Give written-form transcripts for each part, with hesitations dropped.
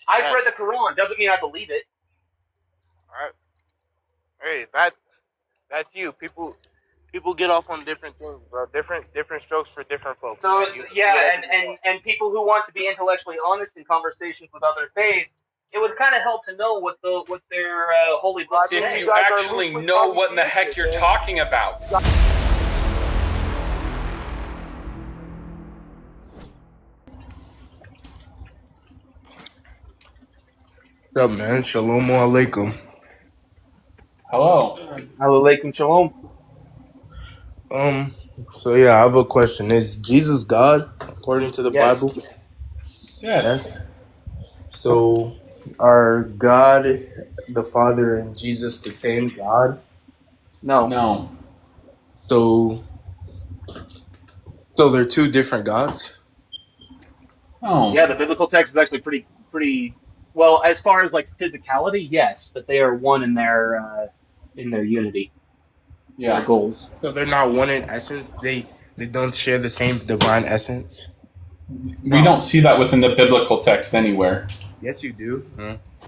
I've read the Quran. Doesn't mean I believe it. Hey, that's you. People get off on different things, bro. Different strokes for different folks. So and people who want to be intellectually honest in conversations with other faiths, it would kind of help to know what their holy books say. If you actually know what in the heck you're talking about. What's up, man? Shalom alaikum. Hello. Alaikum shalom. So yeah, I have a question. Is Jesus God according to the Bible? Yes. So are God the Father and Jesus the same God? No. So they're two different gods? Oh. Yeah, the biblical text is actually pretty well as far as like physicality, yes, but they are one in their unity. Yeah. Their goals. So they're not one in essence? They don't share the same divine essence? We don't see that within the biblical text anywhere. Yes, you do.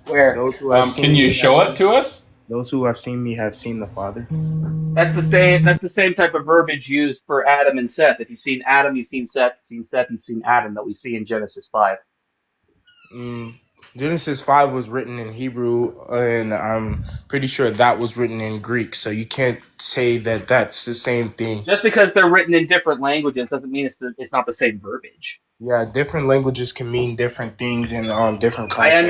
Where? Those who have seen Can you me show it to us? Those who have seen me have seen the Father. That's the same type of verbiage used for Adam and Seth. If you've seen Adam, you've seen Seth. If you've seen Seth, you've seen Adam that we see in Genesis 5. Genesis 5 was written in Hebrew, and I'm pretty sure that was written in Greek, so you can't say that that's the same thing. Just because they're written in different languages doesn't mean it's not the same verbiage. Yeah, different languages can mean different things in different contexts.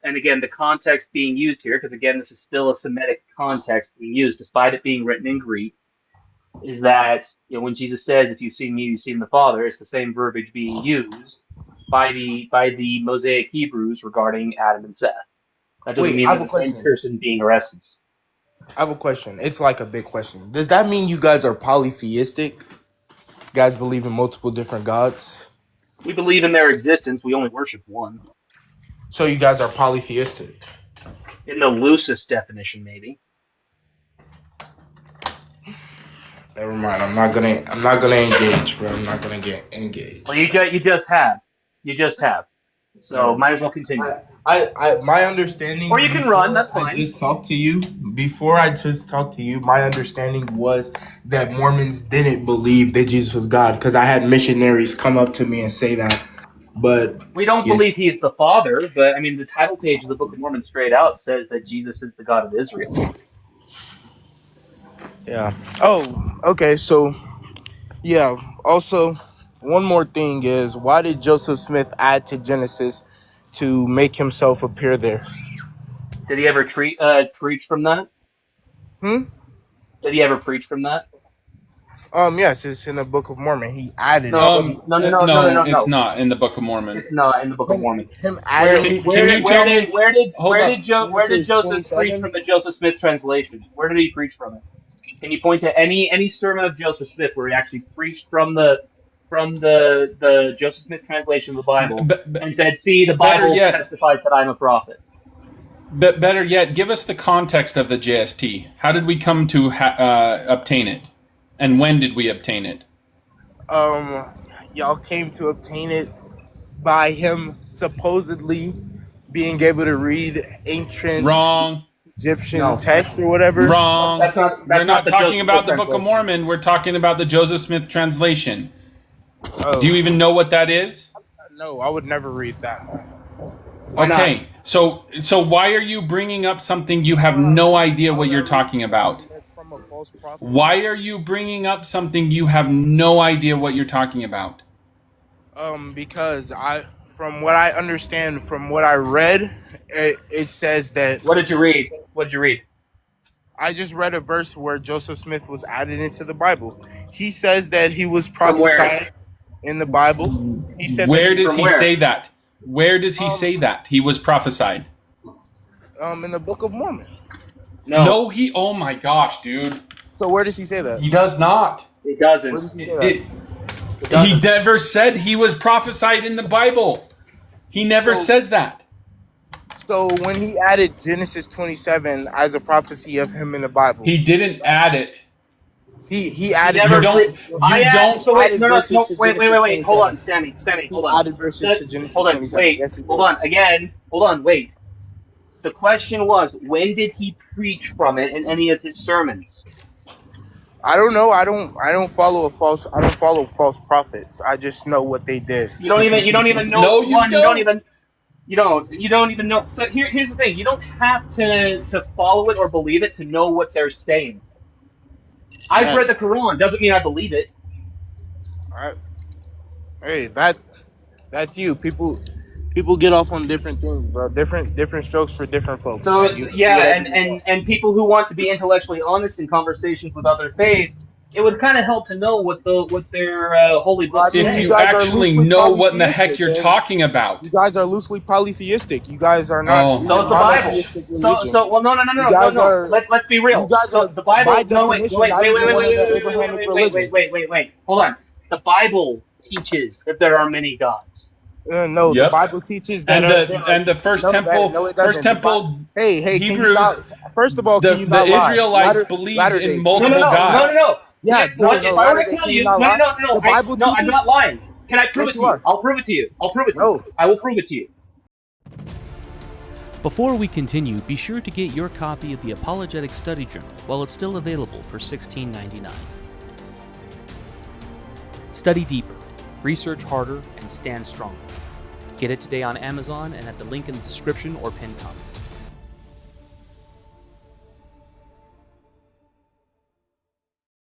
And again, the context being used here, because again, this is still a Semitic context being used, despite it being written in Greek, is that when Jesus says, "If you've seen me, you've seen the Father," it's the same verbiage being used by the Mosaic Hebrews regarding Adam and Seth. That doesn't mean they're the same person being or essence. I have a question. It's like a big question. Does that mean you guys are polytheistic? You guys believe in multiple different gods? We believe in their existence. We only worship one. So you guys are polytheistic? In the loosest definition, maybe. Never mind. I'm not gonna engage, bro. I'm not gonna get engaged. Well, you just have. So might as well continue. My understanding. Or you can run. That's fine. Before I just talked to you, my understanding was that Mormons didn't believe that Jesus was God, because I had missionaries come up to me and say that. But we don't believe he's the Father. But I mean, the title page of the Book of Mormon straight out says that Jesus is the God of Israel. Yeah. Oh, okay. So, yeah. Also, one more thing is, why did Joseph Smith add to Genesis to make himself appear there? Did he ever preach from that? Did he ever preach from that? Yes, it's in the Book of Mormon. He added No, it. No, it's not in the Book of Mormon. It's not in the Book of Mormon. Where did Joseph preach from the Joseph Smith translation? Where did he preach from it? Can you point to any sermon of Joseph Smith where he actually preached from the Joseph Smith translation of the Bible and said, "See, the Bible testifies that I'm a prophet"? But better yet, give us the context of the JST. How did we come to obtain it, and when did we obtain it? Y'all came to obtain it by him supposedly being able to read ancient Egyptian text or whatever. Wrong. We're not talking about the Book of Mormon. We're talking about the Joseph Smith translation. Do you even know what that is? No, I would never read that. Okay, so why are you bringing up something you have no idea what you're talking about? Why are you bringing up something you have no idea what you're talking about? Because from what I understand, from what I read, it says that... What did you read? I just read a verse where Joseph Smith was added into the Bible. He says that he was prophesied in the Bible. He said where does he say that? Where does he say that he was prophesied? In the Book of Mormon. No, oh my gosh, dude. So where does he say that? He does not. He doesn't. Where does he say that? He never said he was prophesied in the Bible. He never says that. So when he added Genesis 27 as a prophecy of him in the Bible, he didn't add it. He He added never. You verses. don't. You don't. So wait, Added no, no, verses no, to wait, wait, Genesis wait, wait. Hold on, 27. Sammy, He hold on. added verses to Genesis Hold on, 27. wait, Yes, he hold did. on. Again, hold on, wait. The question was, when did he preach from it in any of his sermons? I don't know. I don't follow false prophets. I just know what they did. You don't even know. No, you One, you don't don't. even. You don't even know. So here's the thing. You don't have to follow it or believe it to know what they're saying. I've read Yes. the Quran. Doesn't mean I believe it. I, hey, that's you. People get off on different things, bro. Different strokes for different folks, So man. it's, You do yeah, whatever and, you and want. and people who want to be intellectually honest in conversations with other faiths, it would kind of help to know what their holy Well, I books mean, If you say. you guys are actually loosely know what in the heck polytheistic, you're and talking you about. guys are loosely polytheistic. You guys are not Oh So my it's the a Bible. gosh. monotheistic So religion. so well, no, no, no, You no, no, guys no. are Let's be you real. guys So are the by Bible. No, wait, definition wait, not wait, wait, even wait, one wait, of the wait, wait, wait, Abrahamic wait, wait, wait, religions. wait, wait, wait. Hold on. The Bible teaches that there are many gods. No, the Yep. Bible teaches that there are And the first no, temple, no, it first doesn't. temple Hey, can you not? Hebrews, First of all, can you the not lie? Israelites believed in Day, can No, you no, multiple not no, lie? no, no, gods. no. Yeah, What if I were Latter to Day, tell can you you? not No, no, lie? no, no, no. The Bible No, I'm teaches. not lying. Can I prove Yes, it you to you? are. I'll prove it to you. I'll prove it to you. No, I will prove it to you. Before we continue, be sure to get your copy of the Apologetic Study Journal while it's still available for $16.99. Study deeper, research harder, and stand stronger. Get it today on Amazon and at the link in the description or pinned comment.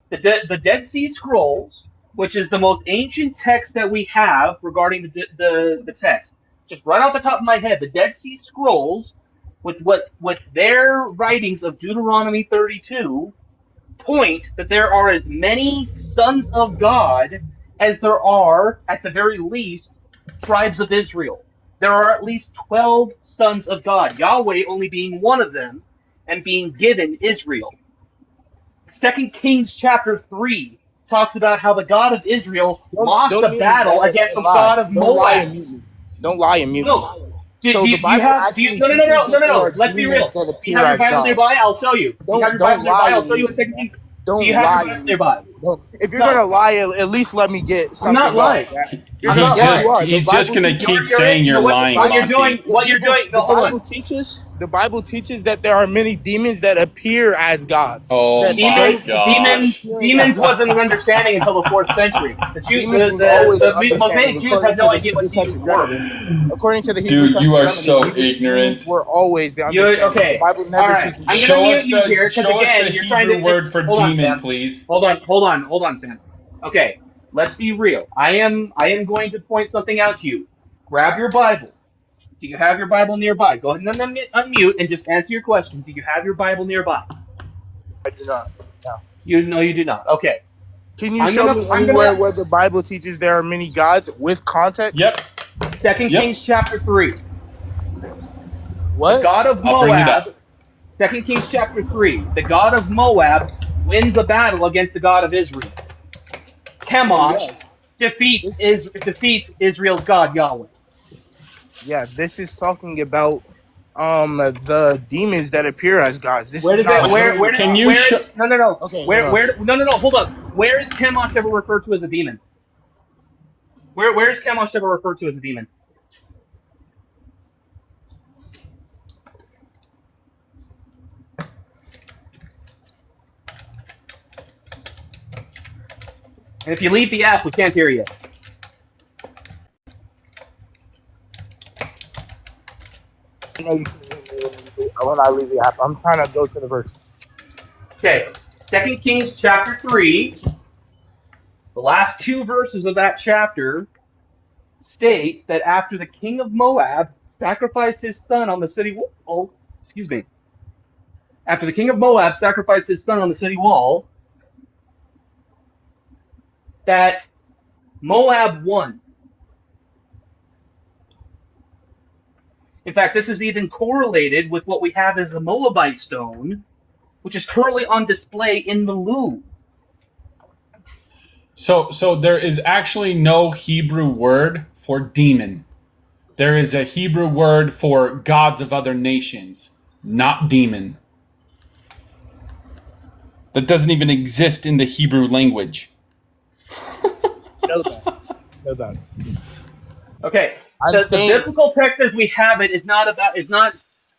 The Dead Sea Scrolls, which is the most ancient text that we have regarding the text, just right off the top of my head, the Dead Sea Scrolls, with their writings of Deuteronomy 32, point that there are as many sons of God as there are, at the very least, tribes of Israel. There are at least 12 sons of God, Yahweh only being one of them, and being given Israel. Second Kings chapter 3 talks about how the God of Israel lost don't a mute me, battle brother, against and the lie. God of Don't lie Moab. and mute me. Don't lie and mute me. No. Do, So do, the do you Bible have, do you, actually no, no, no, teaches no, no, that no, there are no, let's be demons real. that Do you appear have your as Bible nearby? gods. I'll show you. Do you have your Bible Don't nearby? lie I'll and show you mute in me, Second man. Kings. Do you Don't have your lie Bible and mute me. nearby? If you're No, gonna lie, at least let me get I'm not something up. lying. I'm He not Yes, you lying. just are. The he's just Bible gonna teaches. keep You're saying you're lying, what you're Monty. doing, what you're doing, no, The hold on. Bible teaches. The Bible teaches that there are many demons that appear as God. Oh That my those Demons, gosh. appearing as demons God. wasn't an understanding until the fourth century. Demons was always an The understanding Mosaic Jews according had to no the idea what Hebrew demons were. Tetragrammaton. According to the Hebrew Dude, you are Tetragrammaton, so demons ignorant. were always the You understanding. The okay? Bible All never right. teaches I'm that. gonna mute you here because Show us the again, you're trying Hebrew to. word for Hold on, demon, Sam. please. Hold on, Sam. Okay, let's be real. I am going to point something out to you. Grab your Bible. Do you have your Bible nearby? Go ahead and unmute and just answer your question. Do you have your Bible nearby? I do not. No. You know you do not. Okay. Can you show me I'm anywhere gonna where the Bible teaches there are many gods with context? Yep. Second Yep. Kings chapter 3. The What? God of I'll bring it Moab, up. Second Kings chapter 3. The God of Moab wins a battle against the God of Israel. So Chemosh yes, this defeats Israel's God Yahweh. this is talking about the demons that appear as gods. This Where is does not it literally Can you where show? is no no no okay, hold on. where no no no hold up. Where is Chemosh ever referred to as a demon? Where is Chemosh ever referred to as a demon? And if you leave the app, we can't hear you. I know you can hear me when I leave the app. I'm trying to go to the verse. Okay. Second Kings chapter 3, the last two verses of that chapter state that after the king of Moab sacrificed his son on the city wall, excuse me, after the king of Moab sacrificed his son on the city wall, that Moab won. In fact, this is even correlated with what we have as the Moabite stone, which is currently on display in the Louvre. So there is actually no Hebrew word for demon. There is a Hebrew word for gods of other nations, not demon. that doesn't even exist in the Hebrew language. Know that. Know that. Okay. I'm The saying biblical text as we have it is not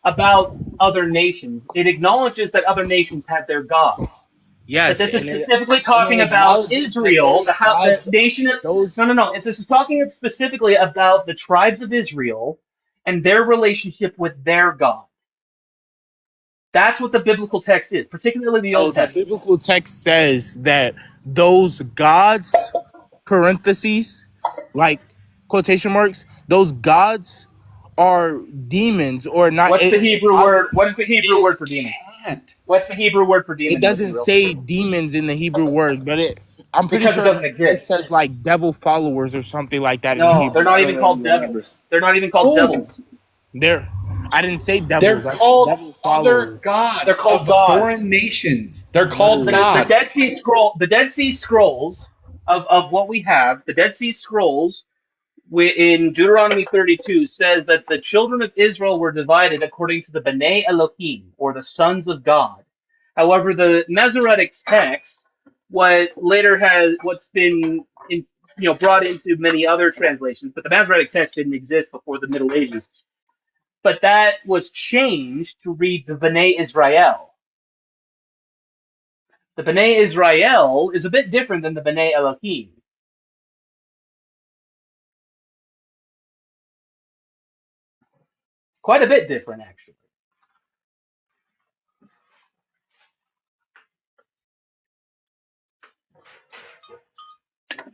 about other nations. It acknowledges that other nations have their gods. But yes, this is and specifically it talking about acknowledges that Israel, those the gods, nation of, those. no, no, no. If this is talking specifically about the tribes of Israel and their relationship with their God. That's what the biblical text is, particularly the No, Old the Testament. biblical text says that those gods, parentheses, like quotation marks, those gods are demons or not. What's the Hebrew word? What is the Hebrew It word for demon? Can't. What's the Hebrew word for it demon in doesn't Israel? say demons in the Hebrew word, but I'm pretty Because it sure doesn't it exist. says like devil followers or something like that in No, they're Hebrew. not I even don't really called remember. devils. They're not even called Oh, devils. I didn't say they're devils. I said called devil other followers. They're gods called of gods. foreign nations. They're called No. The Dead gods. Sea Scroll, the Dead Sea Scrolls of what we have, the Dead Sea Scrolls in Deuteronomy 32 says that the children of Israel were divided according to the B'nai Elohim, or the sons of God. However, the Masoretic text, what's been brought into many other translations, but the Masoretic text didn't exist before the Middle Ages. But that was changed to read the B'nai Israel. The B'nai Israel is a bit different than the B'nai Elohim. Quite a bit different, actually.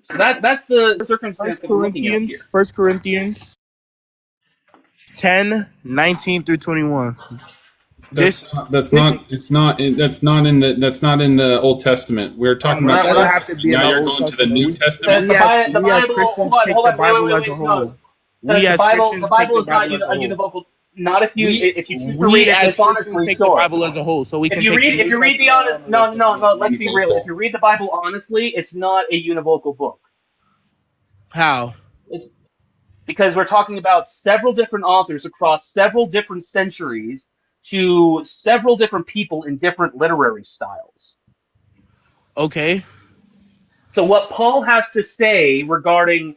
So that's the circumstance that we're looking at here. First Corinthians 10:19 through 21. This That's this not. It's not. That's not in the. That's not in the Old Testament. We're talking We're it about not, the we're doesn't Old not, have to Testament. be in Now the you're Old going to the Testament. New Testament. the We as Bible. Hold Christians on, take the wait, Bible as a wait. No, whole. We the as Bible, the Christians take Bible the is not Bible as a a whole. univocal. Not if you choose to read We it as Christians dishonestly, take the sure. Bible as a whole, so we If can you take the read if New you read the Testament honest, and the Old no, no, Testament. no. Let's be real. If you read the Bible honestly, it's not a univocal book. How? It's because we're talking about several different authors across several different centuries to several different people in different literary styles. Okay. So what Paul has to say regarding,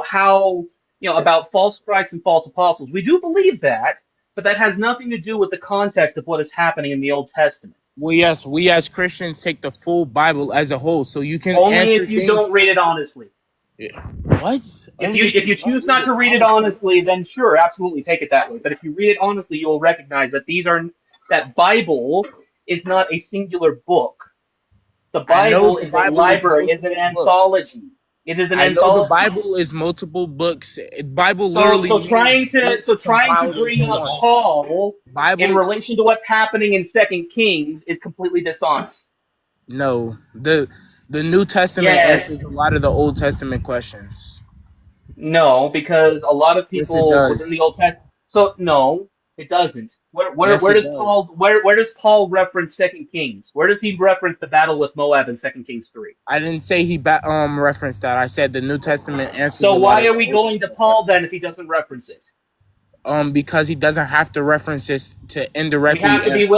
how, about false Christs and false apostles, we do believe that, but that has nothing to do with the context of what is happening in the Old Testament. Well, yes, we as Christians take the full Bible as a whole, so you can Only answer if you things. don't read it honestly. What? Only if If you you don't choose read not it to read it honestly. honestly, then sure, absolutely take it that way. But if you read it honestly, you will recognize that that Bible is not a singular book. The I know Bible the is a Bible is library, is an multiple books. anthology. It is an I know the anthology. Bible is multiple books. Bible So literally so means trying to books so trying to compiled bring into up one. Paul in Bible, relation to what's happening in Second Kings is completely dishonest. no. The New Testament Yes, answers a lot of the Old Testament questions. no, because a lot of Yes, it people within the does. Old Testament. So no, it doesn't. Yes, Where it does does. Where does Paul reference Second Kings? Where does he reference the battle with Moab in Second Kings 3? I didn't say he referenced that. I said the New Testament answers So a lot why of are the we Old going to Testament Paul questions. then if he doesn't reference it? Because he doesn't have to reference this to We have indirectly to be answer.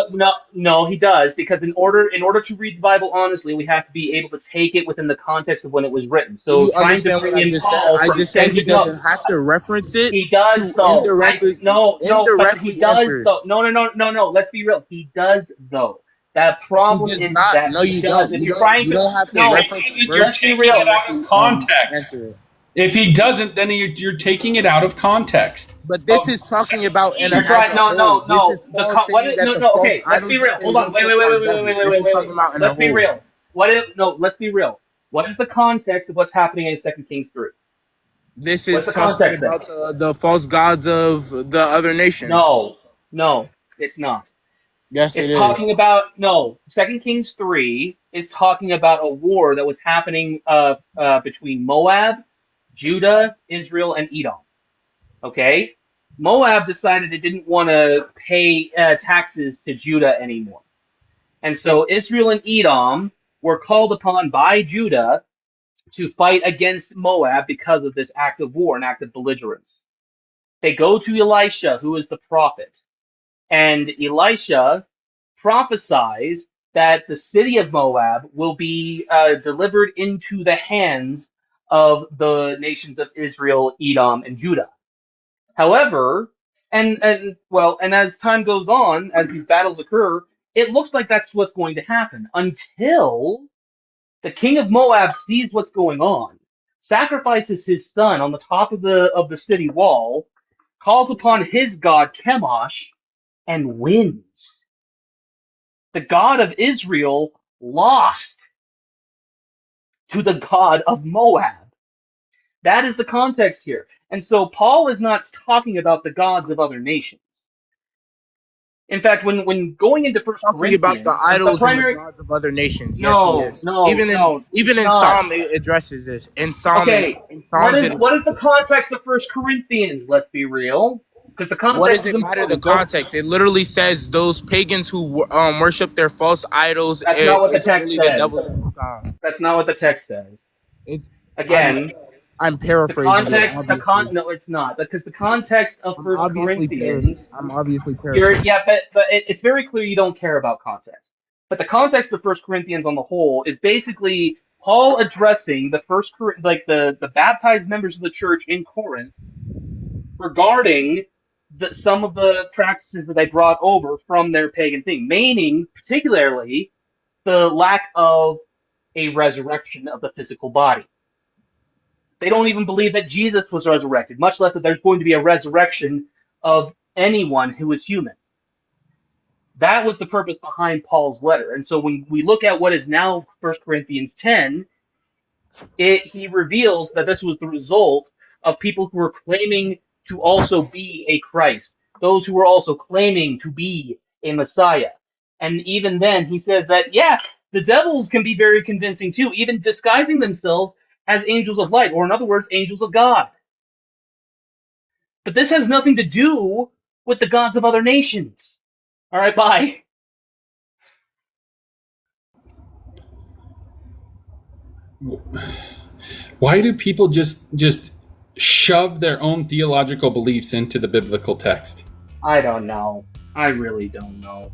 no, he does, because in order to read the Bible honestly, we have to be able to take it within the context of when it was written. Do So you trying to understand what bring I in just said? Paul I from just said he extended no, doesn't have to reference it he does to though. But he indirectly does answer. though. No. Let's be real. He does though. That He problem does is not. that No, he you does. don't. If you're trying You to don't have to no, reference a You're verse let's be to taking real. it out of directly context. answer it. If he doesn't, then you're taking it out of context. But this Of is talking about You're as trying. a whole. This is The Paul what? saying that the No. false Okay, let's be idols real. that they Hold on. worship are devils. This is talking Wait. about in a Let's be whole. real. No, let's be real. What is the context of what's happening in Second Kings 3? This What's is the talking context there? about the false gods of the other nations. No, it's not. Yes, it It's is. talking about no. Second Kings 3 is talking about a war that was happening between Moab, Judah, Israel, and Edom. Okay, Moab decided it didn't want to pay taxes to Judah anymore, and so Israel and Edom were called upon by Judah to fight against Moab because of this act of war, an act of belligerence. They go to Elisha, who is the prophet, and Elisha prophesies that the city of Moab will be delivered into the hands of the nations of Israel, Edom, and Judah. However, and as time goes on, as these battles occur, it looks like that's what's going to happen until the king of Moab sees what's going on, sacrifices his son on the top of the city wall, calls upon his god Chemosh, and wins. The God of Israel lost to the God of Moab. That is the context here. And so Paul is not talking about the gods of other nations. In fact, when going into First Talking about the Corinthians, the idols and the primary gods of other nations. Yes, he no, is. no, no, Even it's in not. Psalm it addresses this. In Psalm Okay, in what Psalms is it what is the addresses. context of First Corinthians? Let's be real, because the What context does is it matter the important. Don't. context? It literally says those pagans who worship their false idols. That's not what the It's text really the says. devil in disguise. That's not what the text says. It, I'm Again, I'm the paraphrasing it. context, Obviously, no, it's not, because the context of First Corinthians, I'm obviously you're, paraphrasing. yeah, but it's very clear you don't care about context. But the context of First Corinthians on the whole is basically Paul addressing the baptized members of the church in Corinth regarding some of the practices that they brought over from their pagan thing, meaning particularly the lack of a resurrection of the physical body. They don't even believe that Jesus was resurrected, much less that there's going to be a resurrection of anyone who is human. That was the purpose behind Paul's letter. And so when we look at what is now 1 Corinthians 10, he reveals that this was the result of people who were claiming to also be a Christ, those who were also claiming to be a Messiah. And even then, he says that, yeah, the devils can be very convincing too, even disguising themselves as angels of light, or in other words, angels of God. But this has nothing to do with the gods of other nations. All right, bye. Why do people just shove their own theological beliefs into the biblical text? I don't know. I really don't know.